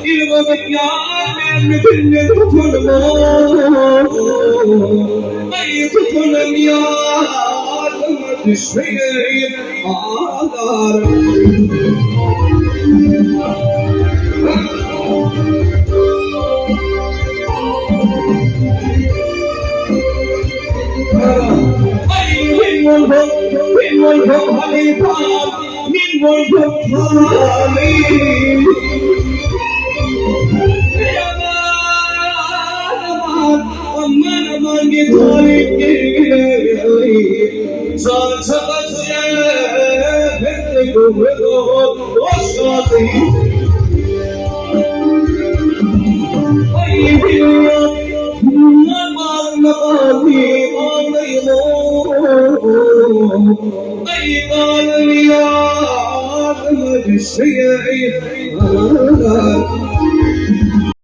يبغى يعني مثل تكون أي تكون يا تشفي آذار من والهم حبيبان من والهم حبيبان يا مان أمان يطالي صار سبز يا بنتك وبدو وشاطي أي قال يا الشيعي